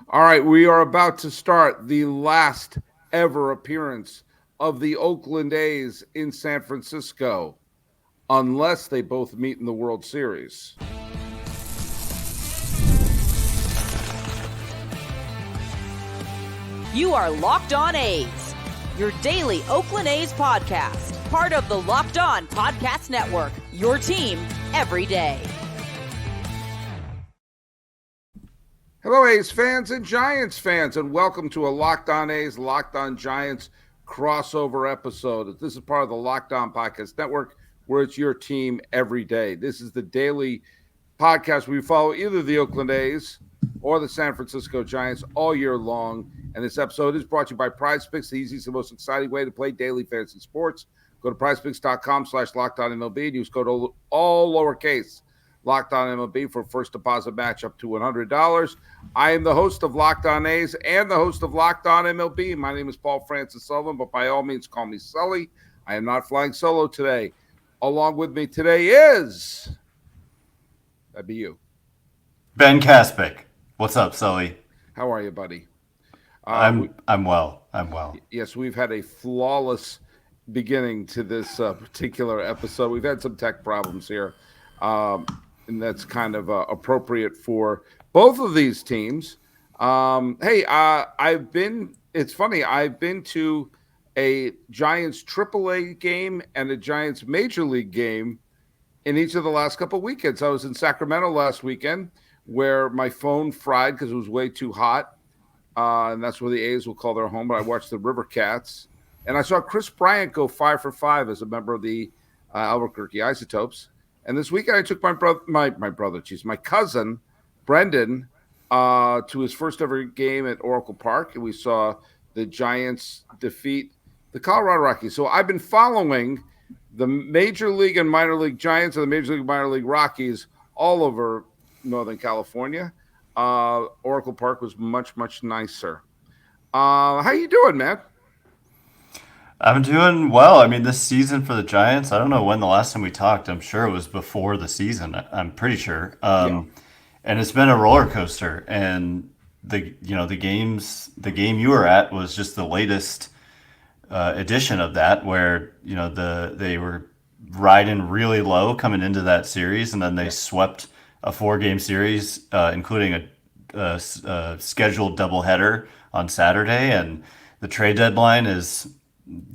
All right, we are about to start the last ever appearance of the Oakland A's in San Francisco, unless they both meet in the World Series. You are Locked On A's, your daily Oakland A's podcast, part of the Locked On Podcast Network, your team every day. Hello, A's fans and Giants fans, and welcome to a Locked On A's, Locked On Giants crossover episode. This is part of the Locked On Podcast Network, where it's your team every day. This is the daily podcast where we follow either the Oakland A's or the San Francisco Giants all year long. And this episode is brought to you by PrizePicks, the easiest and most exciting way to play daily fantasy sports. Go to prizepicks.com/LockedOnMLB and use code all lowercase Locked On MLB for first deposit match up to $100. I am the host of Locked On A's and the host of Locked On MLB. My name is Paul Francis Sullivan, but by all means call me Sully. I am not flying solo today. Along with me today is, that'd be you, Ben Kaspick. What's up, Sully? How are you, buddy? I'm well. Yes, we've had a flawless beginning to this particular episode. We've had some tech problems here. And that's kind of appropriate for both of these teams. It's funny, I've been to a Giants AAA game and a Giants Major League game in each of the last couple of weekends. I was in Sacramento last weekend where my phone fried because it was way too hot. And that's where the A's will call their home. But I watched the River Cats. And I saw Chris Bryant go 5 for 5 as a member of the Albuquerque Isotopes. And this weekend, I took my cousin, Brendan, to his first ever game at Oracle Park. And we saw the Giants defeat the Colorado Rockies. So I've been following the Major League and Minor League Giants and the Major League and Minor League Rockies all over Northern California. Oracle Park was much, much nicer. How you doing, man? I'm doing well. I mean, this season for the Giants, I don't know when the last time we talked. I'm sure it was before the season. I'm pretty sure. And it's been a roller coaster. And the game you were at was just the latest edition of that, where they were riding really low coming into that series, and then they swept a 4-game series, including a scheduled doubleheader on Saturday. And the trade deadline is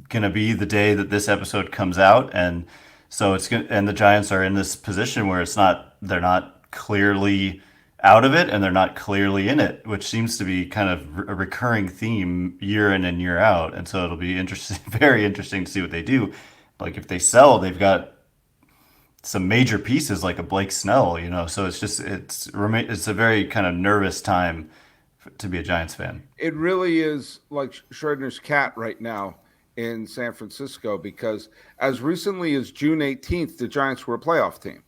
going to be the day that this episode comes out, and so and the Giants are in this position where they're not clearly out of it and they're not clearly in it, which seems to be kind of a recurring theme year in and year out. And so it'll be interesting, very interesting to see what they do. Like if they sell, they've got some major pieces like a Blake Snell, so it's a very kind of nervous time to be a Giants fan. It really is like Schrodinger's cat right now in San Francisco, because as recently as June 18th, the Giants were a playoff team.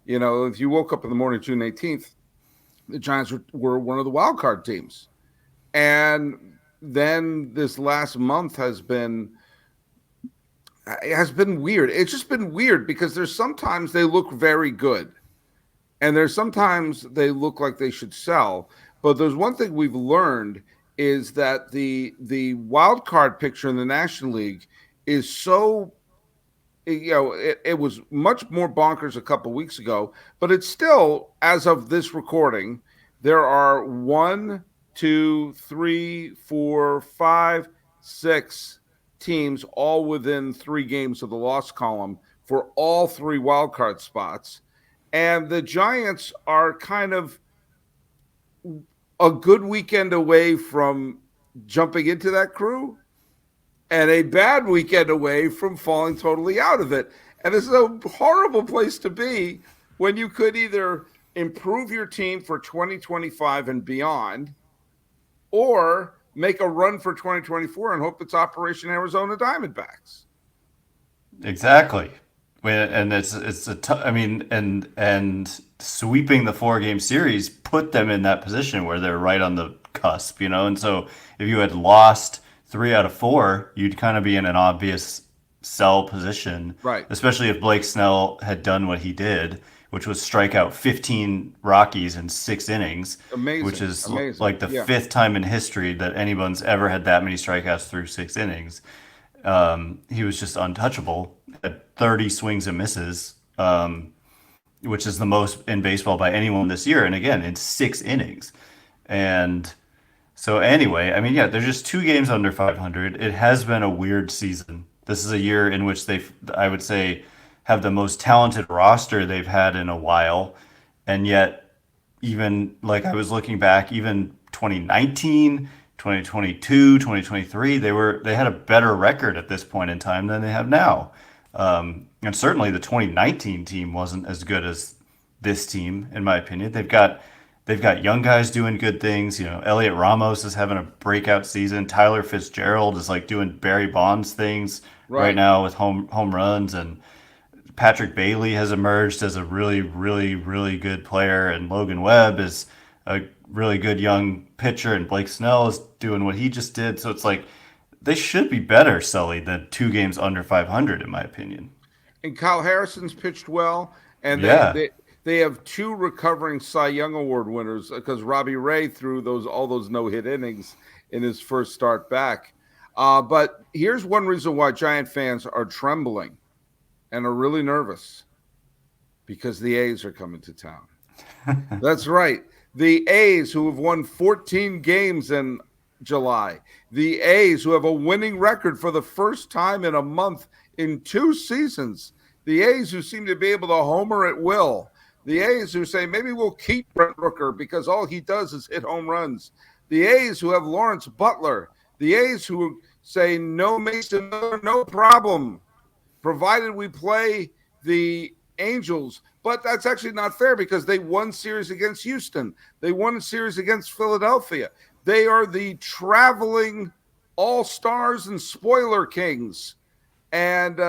If you woke up in the morning June 18th, the Giants were one of the wild card teams. And then this last month has been weird. It's just been weird because there's sometimes they look very good and there's sometimes they look like they should sell. But there's one thing we've learned is that the wild card picture in the National League is so, it was much more bonkers a couple weeks ago, but it's still, as of this recording, there are 1, 2, 3, 4, 5, 6 teams all within 3 games of the loss column for all 3 wild card spots. And the Giants are kind of a good weekend away from jumping into that crew and a bad weekend away from falling totally out of it. And this is a horrible place to be when you could either improve your team for 2025 and beyond or make a run for 2024 and hope it's Operation Arizona Diamondbacks. Exactly. And and sweeping the 4-game series put them in that position where they're right on the cusp, and so if you had lost 3 out of 4, you'd kind of be in an obvious sell position, right? Especially if Blake Snell had done what he did, which was strike out 15 Rockies in 6 innings, which Amazing, is amazing. like the Yeah, fifth time in history that anyone's ever had that many strikeouts through 6 innings. He was just untouchable at 30 swings and misses, which is the most in baseball by anyone this year. And again, in 6 innings. And so anyway, I mean, yeah, they're just 2 games under 500. It has been a weird season. This is a year in which they, I would say, have the most talented roster they've had in a while, and yet even like I was looking back, even 2019, 2022, 2023, they had a better record at this point in time than they have now. And certainly the 2019 team wasn't as good as this team, in my opinion. They've got young guys doing good things. You know, Elliot Ramos is having a breakout season. Tyler Fitzgerald is like doing Barry Bonds things right right. now with home runs, and Patrick Bailey has emerged as a really, really, really good player, and Logan Webb is a really good young pitcher, and Blake Snell is doing what he just did. So it's like they should be better, Sully, than 2 games under 500, in my opinion. And Kyle Harrison's pitched well, and Yeah. they have two recovering Cy Young Award winners because Robbie Ray threw all those no hit innings in his first start back. But here's one reason why Giant fans are trembling and are really nervous because the A's are coming to town. That's right. The A's, who have won 14 games in July, the A's, who have a winning record for the first time in a month in 2 seasons, the A's, who seem to be able to homer at will, the A's, who say maybe we'll keep Brent Rooker because all he does is hit home runs, the A's, who have Lawrence Butler, the A's, who say no Mason Miller, no problem, provided we play the Angels. But that's actually not fair because they won series against Houston. They won a series against Philadelphia. They are the traveling all-stars and spoiler kings. And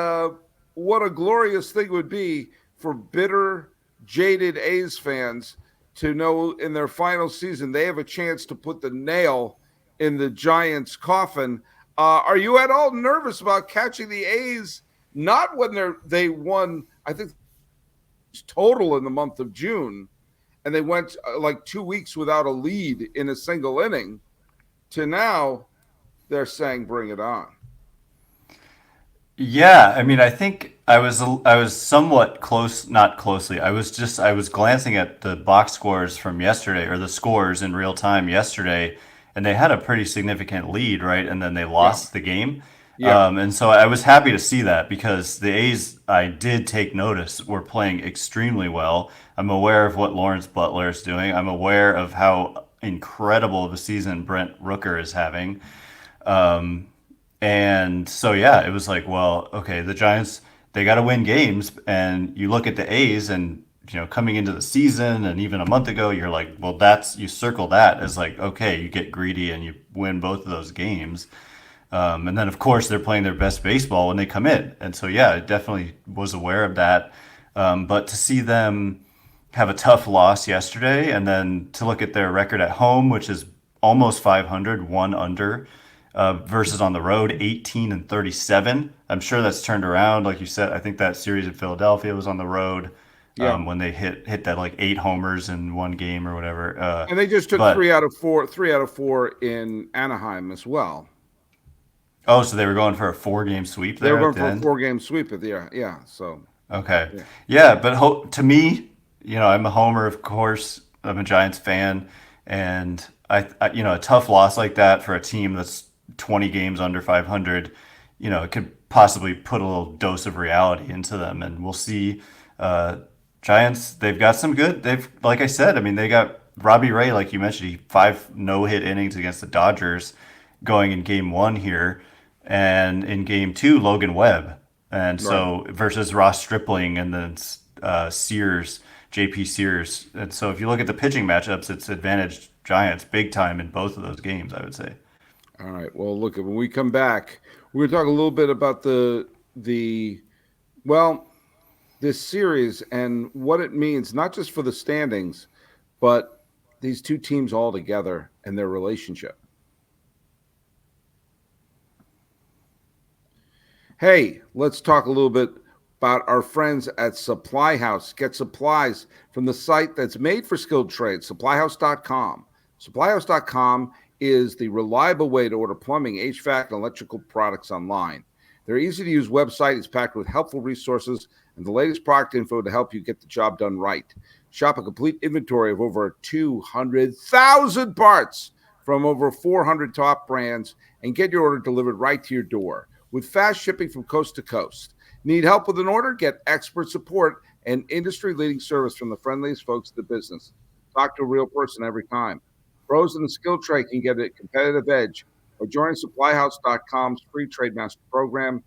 what a glorious thing it would be for bitter, jaded A's fans to know in their final season they have a chance to put the nail in the Giants' coffin. Are you at all nervous about catching the A's? Not when they won, I think, total in the month of June, and they went like 2 weeks without a lead in a single inning, to now they're saying, bring it on. Yeah, I mean, I think I was somewhat close, not closely. I was glancing at the box scores from yesterday, or the scores in real time yesterday, and they had a pretty significant lead, right? And then they Yeah. lost the game. Yeah. And so I was happy to see that because the A's, I did take notice, were playing extremely well. I'm aware of what Lawrence Butler is doing. I'm aware of how incredible of a season Brent Rooker is having. And so, yeah, it was like, well, okay, the Giants, they got to win games. And you look at the A's and, coming into the season and even a month ago, you're like, well, you circle that as like, okay, you get greedy and you win both of those games. And then, of course, they're playing their best baseball when they come in. And so, yeah, I definitely was aware of that. But to see them have a tough loss yesterday and then to look at their record at home, which is almost 500, one under, versus on the road, 18 and 37. I'm sure that's turned around. Like you said, I think that series in Philadelphia was on the road Yeah. when they hit that like 8 homers in one game or whatever. And they just took But three out of four in Anaheim as well. oh, so they were going for a 4 game sweep They were there going at the for a end? 4 game sweep at the end. Yeah. So, Okay. yeah. Yeah, but to me, I'm a homer, of course. I'm a Giants fan, and a tough loss like that for a team that's 20 games under 500, it could possibly put a little dose of reality into them, and we'll see. Giants, they've got some good. Like I said, I mean, they got Robbie Ray, like you mentioned, 5 no-hit innings against the Dodgers, going in Game 1 here, and in Game 2, Logan Webb. And Right. so versus Ross Stripling and then Sears, JP Sears. And so if you look at the pitching matchups, it's advantage Giants big time in both of those games, I would say. All right. Well, look, when we come back, we're going to talk a little bit about this series and what it means, not just for the standings, but these two teams all together and their relationship. Hey, let's talk a little bit about our friends at SupplyHouse. Get supplies from the site that's made for skilled trades, SupplyHouse.com. SupplyHouse.com is the reliable way to order plumbing, HVAC, and electrical products online. Their easy-to-use website is packed with helpful resources and the latest product info to help you get the job done right. Shop a complete inventory of over 200,000 parts from over 400 top brands and get your order delivered right to your door with fast shipping from coast to coast. Need help with an order? Get expert support and industry-leading service from the friendliest folks in the business. Talk to a real person every time. Pros in the skill trade can get a competitive edge by joining SupplyHouse.com's free Trade Master program.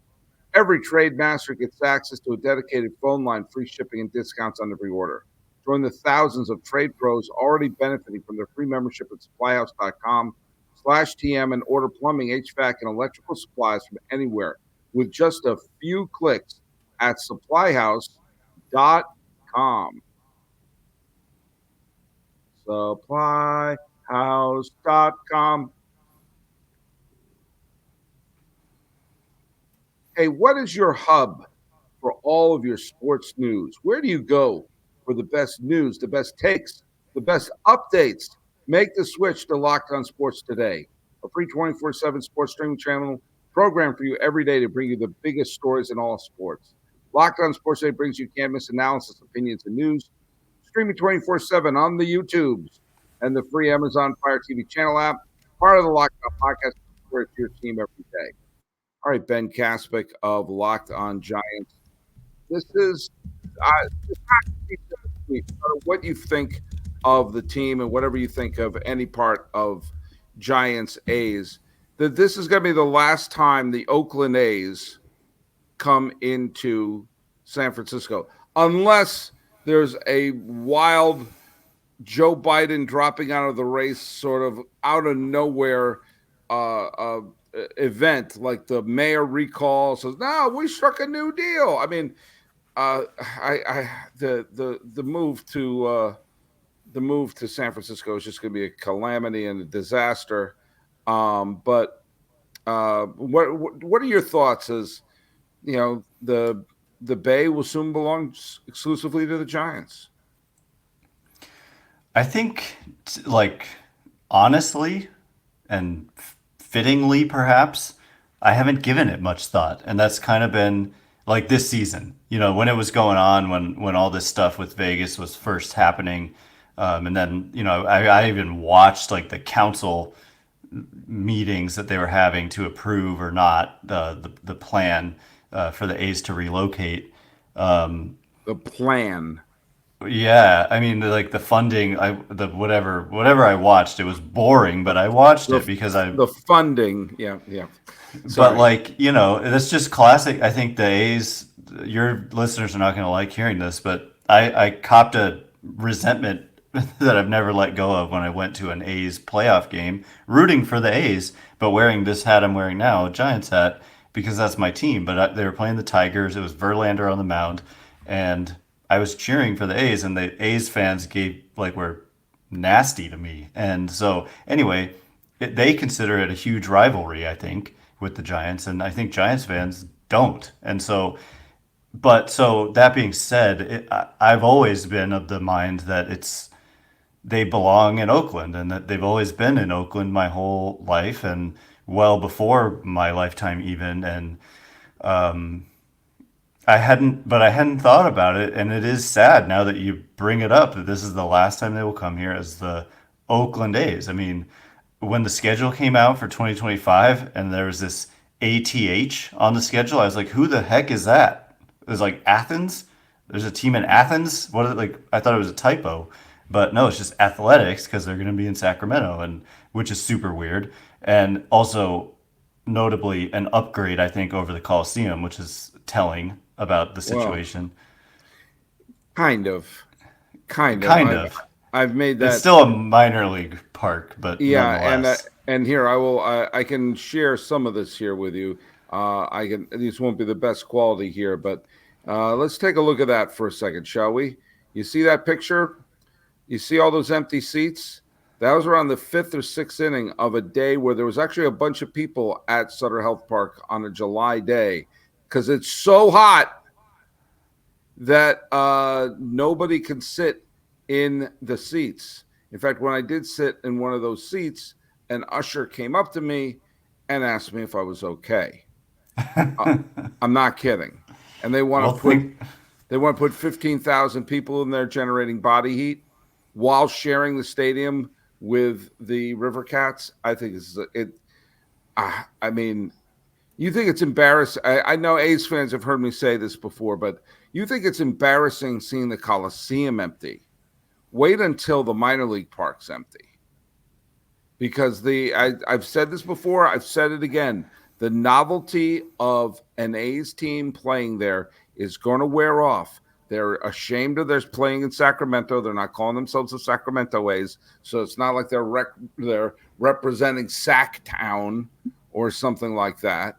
Every Trade Master gets access to a dedicated phone line, free shipping, and discounts on every order. Join the thousands of trade pros already benefiting from their free membership at SupplyHouse.com/TM and order plumbing, HVAC, and electrical supplies from anywhere with just a few clicks at SupplyHouse.com. SupplyHouse.com. Hey, what is your hub for all of your sports news? Where do you go for the best news, the best takes, the best updates? Make the switch to Locked On Sports Today, a free 24/7 sports streaming channel program for you every day to bring you the biggest stories in all sports. Locked On Sports Today brings you can't miss analysis, opinions, and news, streaming 24/7 on the YouTubes and the free Amazon Fire TV channel app, part of the Locked On podcast, where it's your team every day. All right, Ben Kaspick of Locked On Giants. This is what you think of the team and whatever you think of any part of Giants A's, that this is going to be the last time the Oakland A's come into San Francisco, unless there's a wild Joe Biden dropping out of the race, sort of out of nowhere event, like the mayor recall says, "No, we struck a new deal." I mean, the move to San Francisco is just going to be a calamity and a disaster. But what are your thoughts? As you know, the Bay will soon belong exclusively to the Giants. I think, like, honestly and fittingly, perhaps, I haven't given it much thought. And that's kind of been like this season, when it was going on, when all this stuff with Vegas was first happening. And then, I even watched like the council meetings that they were having to approve or not the plan for the A's to relocate. The plan. Yeah, I mean, like the funding, whatever I watched, it was boring, but I watched it because the funding, yeah. Sorry. But like, that's just classic. I think the A's, your listeners are not going to like hearing this, but I copped a resentment that I've never let go of when I went to an A's playoff game, rooting for the A's, but wearing this hat I'm wearing now, a Giants hat, because that's my team. But they were playing the Tigers. It was Verlander on the mound, and I was cheering for the A's, and the A's fans were nasty to me. And so anyway, they consider it a huge rivalry, I think, with the Giants, and I think Giants fans don't. And so that being said, I've always been of the mind that they belong in Oakland, and that they've always been in Oakland my whole life, and well before my lifetime even. And I hadn't thought about it, and it is sad now that you bring it up that this is the last time they will come here as the Oakland A's. I mean, when the schedule came out for 2025 and there was this ATH on the schedule, I was like, who the heck is that? It was like Athens. There's a team in Athens. What is it, like? I thought it was a typo, but no, it's just athletics because they're going to be in Sacramento, and which is super weird. And also, notably, an upgrade, I think, over the Coliseum, which is telling about the situation. Well, kind of. I've made that. It's still a minor league park, but yeah, and here I can share some of this here with you. These won't be the best quality here, but let's take a look at that for a second, shall we? You see that picture? You see all those empty seats? That was around the 5th or 6th inning of a day where there was actually a bunch of people at Sutter Health Park on a July day because it's so hot that nobody can sit in the seats. In fact, when I did sit in one of those seats, an usher came up to me and asked me if I was okay. I'm not kidding. And they want Well, to put think 15,000 people in there generating body heat while sharing the stadium with the River Cats. I think I mean, you think it's embarrassing. I know A's fans have heard me say this before, but you think it's embarrassing seeing the Coliseum empty. Wait until the minor league park's empty. Because I've said this before, I've said it again. The novelty of an A's team playing there is going to wear off. They're ashamed of their playing in Sacramento. They're not calling themselves the Sacramento A's, so it's not like they're representing Sacktown or something like that.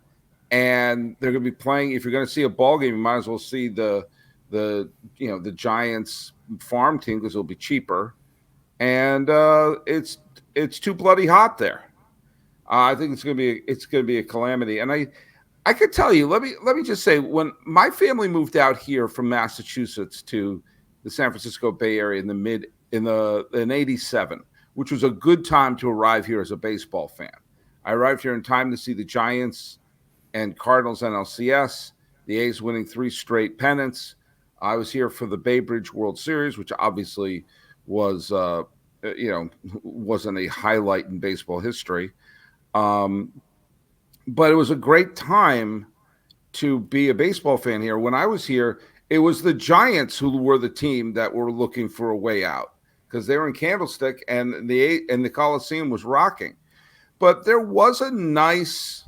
And they're going to be playing. If you're going to see a ball game, you might as well see the Giants farm team because it'll be cheaper. And it's too bloody hot there. I think it's going to be a calamity. And I could tell you. Let me just say, when my family moved out here from Massachusetts to the San Francisco Bay Area in '87, which was a good time to arrive here as a baseball fan. I arrived here in time to see the Giants and Cardinals NLCS, the A's winning 3 straight pennants. I was here for the Bay Bridge World Series, which obviously was wasn't a highlight in baseball history. But it was a great time to be a baseball fan here. When I was here, it was the Giants who were the team that were looking for a way out because they were in Candlestick and the Coliseum was rocking. But there was a nice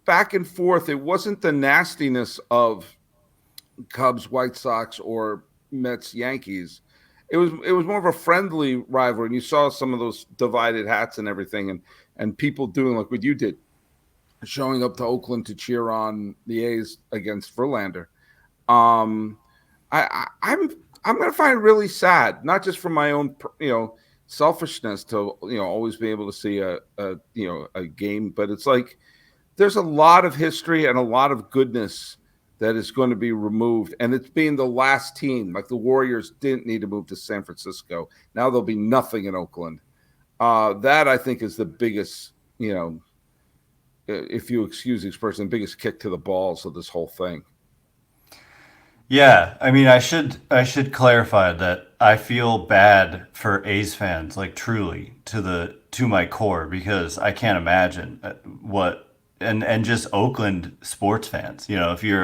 back and forth. It wasn't the nastiness of Cubs, White Sox, or Mets, Yankees. It was more of a friendly rivalry, and you saw some of those divided hats and everything, and people doing like what you did, showing up to Oakland to cheer on the A's against Verlander. I'm going to find it really sad, not just from my own selfishness to always be able to see a game, but it's like there's a lot of history and a lot of goodness that is going to be removed, and it's being the last team. Like the Warriors didn't need to move to San Francisco. Now there'll be nothing in Oakland. That I think is the biggest, if you excuse the expression, biggest kick to the balls of this whole thing. Yeah, I mean, I should clarify that I feel bad for A's fans, like truly to my core, because I can't imagine what and just Oakland sports fans. If you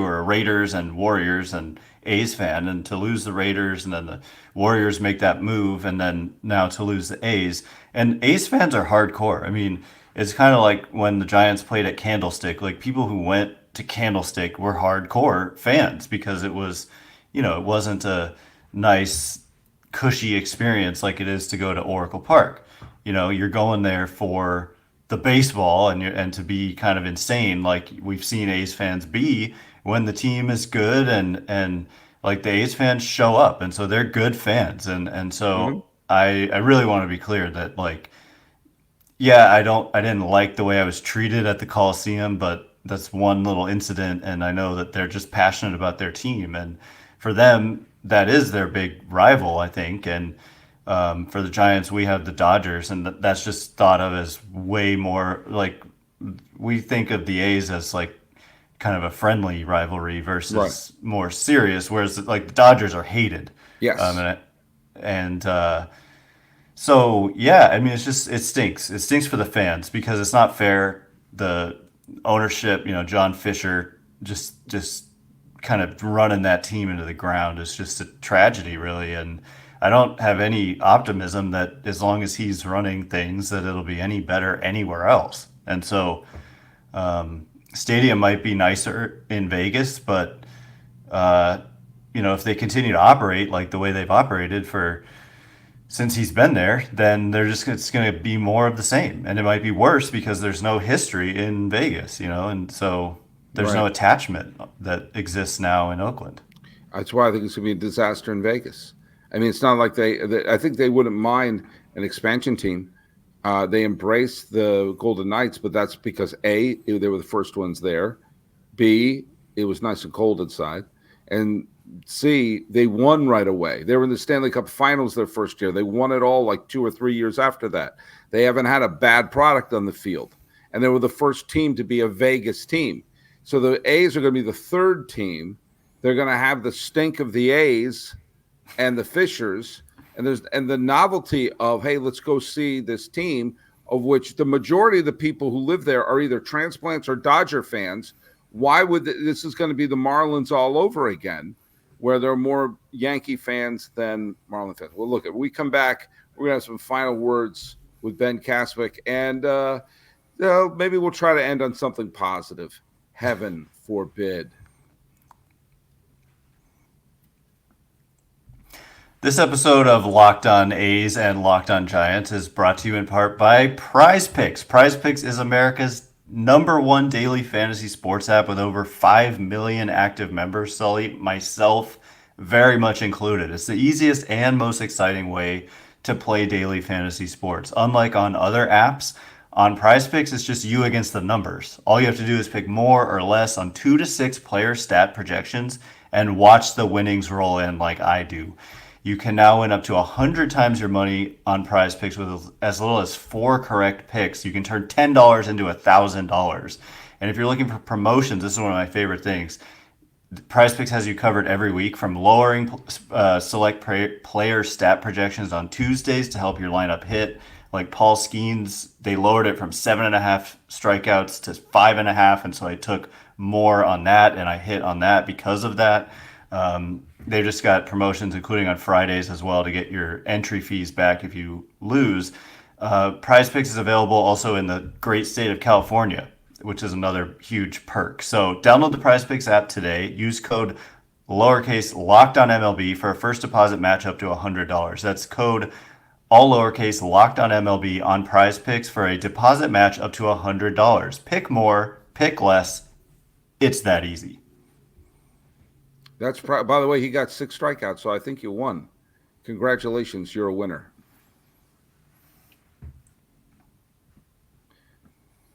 were a Raiders and Warriors and A's fan, and to lose the Raiders and then the Warriors make that move, and then now to lose the A's, and A's fans are hardcore. I mean, it's kind of like when the Giants played at Candlestick. Like people who went to Candlestick were hardcore fans because it was, it wasn't a nice, cushy experience like it is to go to Oracle Park. You're going there for the baseball and to be kind of insane, like we've seen A's fans be when the team is good, and like the A's fans show up, and so they're good fans, and so I really want to be clear that, like, yeah, I didn't like the way I was treated at the Coliseum, but that's one little incident, and I know that they're just passionate about their team, and for them that is their big rival, I think. And for the Giants, we have the Dodgers, and that's just thought of as way more like, we think of the A's as like kind of a friendly rivalry versus more serious, whereas like the Dodgers are hated. Yes. So yeah, I mean, it stinks. It stinks for the fans because it's not fair. The ownership, John Fisher, just kind of running that team into the ground is just a tragedy, really. And I don't have any optimism that as long as he's running things, that it'll be any better anywhere else. And so, stadium might be nicer in Vegas, but if they continue to operate like the way they've operated since he's been there, then it's going to be more of the same, and it might be worse because there's no history in Vegas, and so there's no attachment that exists now in Oakland. That's why I think it's going to be a disaster in Vegas. I mean, it's not like I think they wouldn't mind an expansion team. They embraced the Golden Knights, but that's because A, they were the first ones there. B, it was nice and cold inside. And see, they won right away. They were in the Stanley Cup Finals their first year. They won it all like 2 or 3 years after that. They haven't had a bad product on the field, and they were the first team to be a Vegas team. So the A's are going to be the third team. They're going to have the stink of the A's and the Fishers, and the novelty of, hey, let's go see this team, of which the majority of the people who live there are either transplants or Dodger fans. Why would this is going to be the Marlins all over again, where there are more Yankee fans than Marlin fans? Well, look, if we come back, we're going to have some final words with Ben Kaspick, and maybe we'll try to end on something positive. Heaven forbid. This episode of Locked On A's and Locked On Giants is brought to you in part by PrizePicks. PrizePicks is America's #1 daily fantasy sports app with over 5 million active members, Sully, myself very much included. It's the easiest and most exciting way to play daily fantasy sports. Unlike on other apps, on PrizePicks, it's just you against the numbers. All you have to do is pick more or less on 2 to 6 player stat projections and watch the winnings roll in like I do. You can now win up to 100 times your money on PrizePicks with as little as 4 correct picks. You can turn $10 into $1,000. And if you're looking for promotions, this is one of my favorite things. PrizePicks has you covered every week, from lowering select player stat projections on Tuesdays to help your lineup hit. Like Paul Skeens, they lowered it from 7.5 strikeouts to 5.5, and so I took more on that, and I hit on that because of that. They just got promotions, including on Fridays as well, to get your entry fees back if you lose. PrizePicks is available also in the great state of California, which is another huge perk. So download the PrizePicks app today. Use code lowercase locked on MLB for a first deposit match up to $100. That's code all lowercase locked on MLB on PrizePicks for a deposit match up to $100. Pick more, pick less. It's that easy. By the way, he got 6 strikeouts, so I think you won. Congratulations, you're a winner.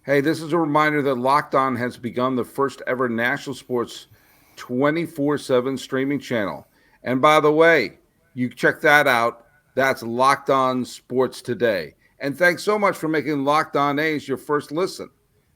Hey, this is a reminder that Locked On has begun the first ever national sports 24/7 streaming channel. And by the way, you check that out. That's Locked On Sports Today. And thanks so much for making Locked On A's your first listen.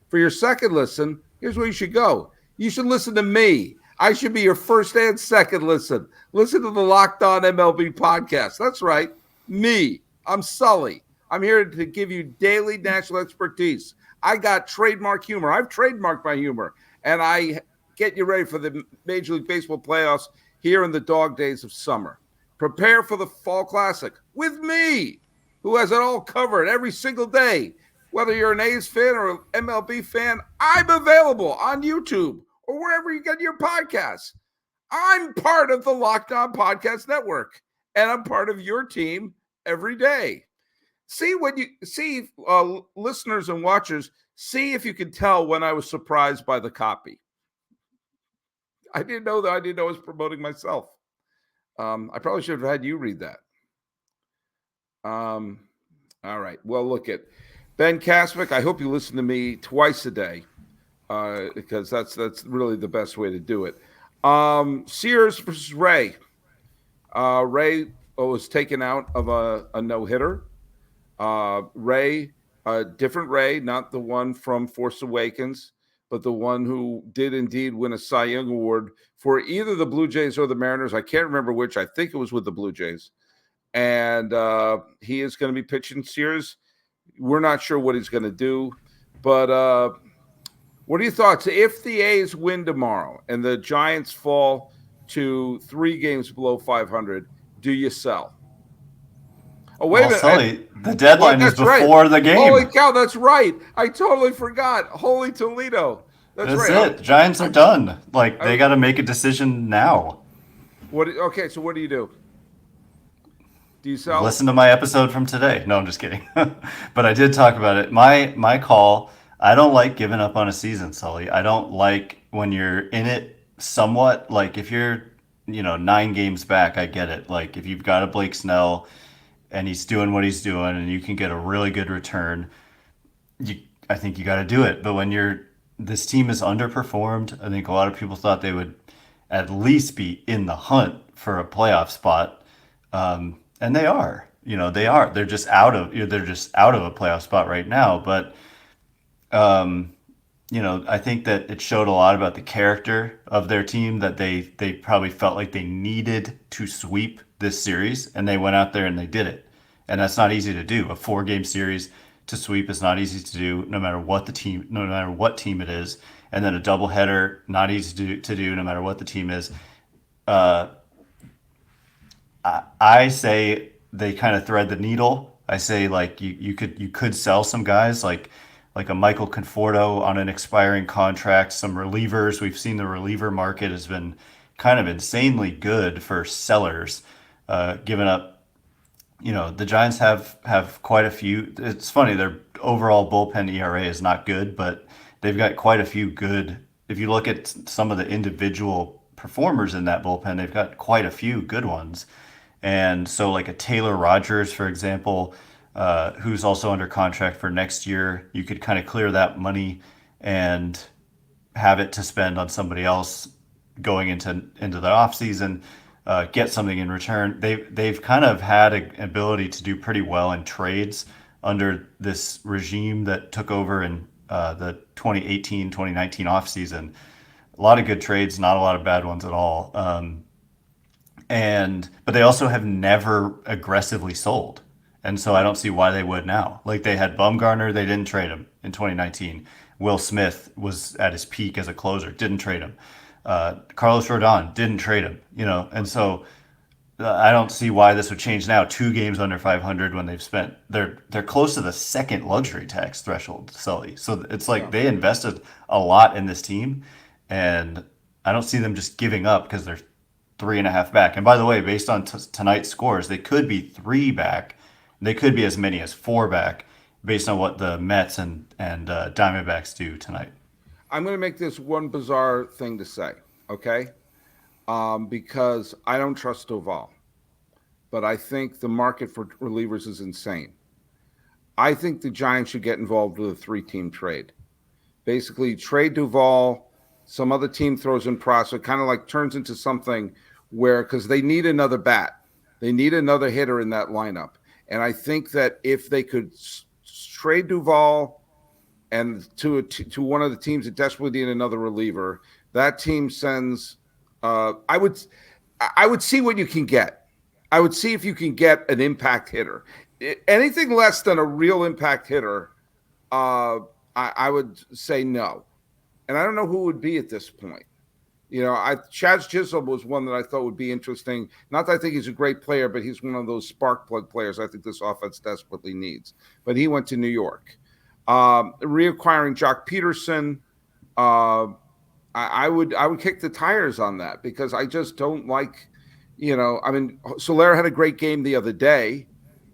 For your second listen, here's where you should go. You should listen to me. I should be your first and second listen. Listen to the Locked On MLB podcast. That's right, me. I'm Sully. I'm here to give you daily national expertise. I got trademark humor. I've trademarked my humor, and I get you ready for the Major League Baseball playoffs here in the dog days of summer. Prepare for the Fall Classic with me, who has it all covered every single day. Whether you're an A's fan or an MLB fan, I'm available on YouTube or wherever you get your podcasts. I'm part of the Locked On Podcast Network, and I'm part of your team every day. Listeners and watchers, see if you can tell when I was surprised by the copy. I didn't know that. I didn't know I was promoting myself. I probably should have had you read that. All right. Well, look at Ben Kaspick. I hope you listen to me twice a day. Because that's really the best way to do it. Sears versus Ray. Ray was taken out of a no-hitter. Ray, different Ray, not the one from Force Awakens, but the one who did indeed win a Cy Young Award for either the Blue Jays or the Mariners. I can't remember which. I think it was with the Blue Jays. And he is going to be pitching Sears. We're not sure what he's going to do, but what are your thoughts? If the A's win tomorrow and the Giants fall to 3 games below 500, do you sell? Oh, wait a minute. Sully, the deadline is before the game. Holy cow, that's right. I totally forgot. Holy Toledo. That's right. It. Giants are done. They got to make a decision now. Okay, so what do you do? Do you sell? Listen to my episode from today. No, I'm just kidding. But I did talk about it. My call, I don't like giving up on a season, Sully. I don't like when you're in it somewhat. Like if you're, 9 games back, I get it. Like if you've got a Blake Snell and he's doing what he's doing and you can get a really good return, I think you got to do it. But when this team is underperformed, I think a lot of people thought they would at least be in the hunt for a playoff spot. And they are, they are. They're just out of, they're just out of a playoff spot right now. But I think that it showed a lot about the character of their team, that they probably felt like they needed to sweep this series, and they went out there and they did it. And that's not easy to do. A 4-game series to sweep is not easy to do, no matter what team it is. And then a doubleheader, not easy to do, no matter what the team is. I say they kind of thread the needle. I say, like, you could sell some guys like a Michael Conforto on an expiring contract, some relievers. We've seen the reliever market has been kind of insanely good for sellers, giving up. The Giants have quite a few. It's funny, their overall bullpen ERA is not good, but they've got quite a few good. If you look at some of the individual performers in that bullpen, they've got quite a few good ones. And so, like a Taylor Rogers, for example, who's also under contract for next year, you could kind of clear that money and have it to spend on somebody else going into the off season, get something in return. They've kind of had an ability to do pretty well in trades under this regime that took over in the 2018-2019 offseason. A lot of good trades, not a lot of bad ones at all. But they also have never aggressively sold. And so I don't see why they would now. Like, they had Bumgarner, they didn't trade him in 2019. Will Smith was at his peak as a closer, didn't trade him. Carlos Rodon, didn't trade him. And so I don't see why this would change now. 2 games under 500 when they're close to the second luxury tax threshold, Sully. So it's like they invested a lot in this team, and I don't see them just giving up because they're 3.5 back. And by the way, based on tonight's scores, they could be 3 back. They could be as many as 4 back, based on what the Mets and Diamondbacks do tonight. I'm going to make this one bizarre thing to say, okay? Because I don't trust Doval, but I think the market for relievers is insane. I think the Giants should get involved with a 3-team trade. Basically, trade Doval, some other team throws in Prosser, kind of like turns into something where, because they need another bat. They need another hitter in that lineup. And I think that if they could trade Doval and to one of the teams that desperately need another reliever, that team sends I would see what you can get. I would see if you can get an impact hitter. Anything less than a real impact hitter, I would say no. And I don't know who would be at this point. Chaz Chisholm was one that I thought would be interesting. Not that I think he's a great player, but he's one of those spark plug players I think this offense desperately needs. But he went to New York. Reacquiring Jock Peterson, I would kick the tires on that, because I just don't like, Soler had a great game the other day,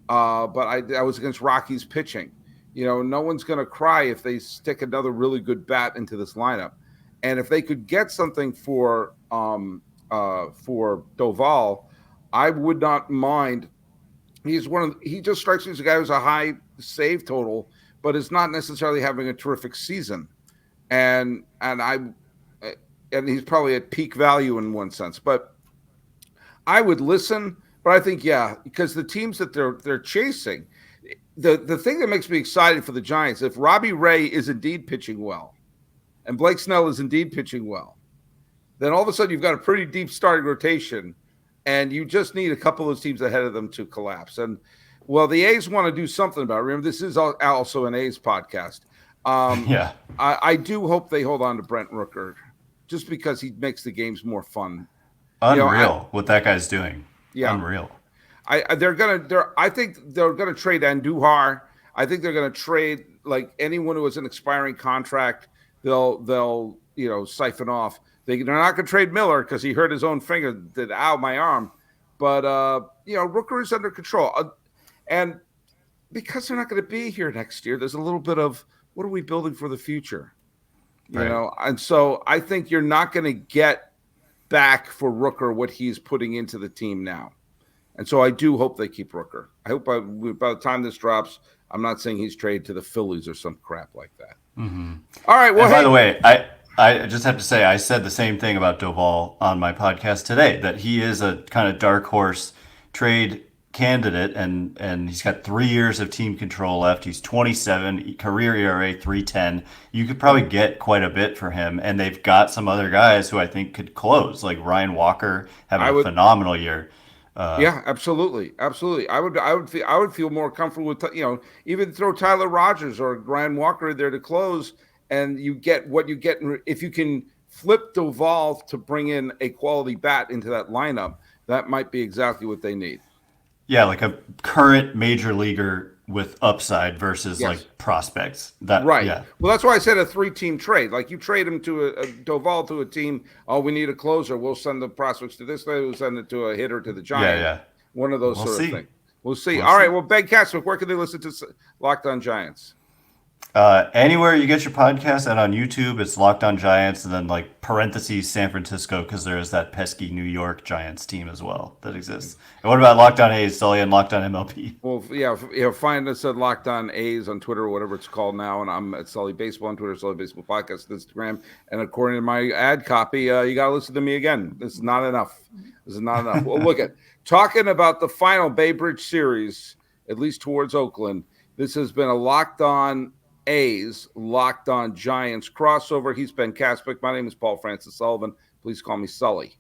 but I was against Rockies pitching. No one's going to cry if they stick another really good bat into this lineup. And if they could get something for Doval, I would not mind. He just strikes me as a guy who's a high save total, but is not necessarily having a terrific season. And he's probably at peak value in one sense. But I would listen. But I think, because the teams that they're chasing, the thing that makes me excited for the Giants, if Robbie Ray is indeed pitching well, and Blake Snell is indeed pitching well, then all of a sudden you've got a pretty deep starting rotation, and you just need a couple of those teams ahead of them to collapse. And, well, the A's want to do something about it. Remember, this is also an A's podcast. I do hope they hold on to Brent Rooker, just because he makes the games more fun. Unreal what that guy's doing. Yeah, unreal. I think they're gonna trade Andujar. I think they're gonna trade like anyone who has an expiring contract. They'll siphon off. They're not gonna trade Miller because he hurt his own finger. Did my arm, but Rooker is under control, and because they're not going to be here next year, there's a little bit of what are we building for the future, and so I think you're not going to get back for Rooker what he's putting into the team now. And so I do hope they keep Rooker. I hope by the time this drops, I'm not saying he's traded to the Phillies or some crap like that. Mm-hmm. All right. Well, by the way, I just have to say, I said the same thing about Doval on my podcast today, that he is a kind of dark horse trade candidate, and he's got 3 years of team control left. He's 27, career ERA 3.10. You could probably get quite a bit for him, and they've got some other guys who I think could close, like Ryan Walker having a phenomenal year. Yeah, absolutely, absolutely. I would feel more comfortable with even throw Tyler Rogers or Ryan Walker in there to close, and you get what you get if you can flip Doval to bring in a quality bat into that lineup. That might be exactly what they need. Yeah, like a current major leaguer with upside versus like prospects. Right. Yeah. Well, that's why I said a 3-team trade. Like you trade him to a Doval to a team. Oh, we need a closer. We'll send the prospects to this. We'll send it to a hitter to the Giants. Yeah. One of those sort of things. We'll see. All right. Well, Ben Kaspick, where can they listen to Locked On Giants? Anywhere you get your podcast, and on YouTube, it's Locked On Giants, and then like parentheses San Francisco, because there is that pesky New York Giants team as well that exists. And what about Locked On A's, Sully, and Locked On MLB? Well, find us at Locked On A's on Twitter or whatever it's called now, and I'm at Sully Baseball on Twitter, Sully Baseball Podcast on Instagram, and according to my ad copy, you got to listen to me again. This is not enough. Well, look at talking about the final Bay Bridge series, at least towards Oakland. This has been a Locked On A's, Locked On Giants crossover. He's Ben Kaspick. My name is Paul Francis Sullivan. Please call me Sully.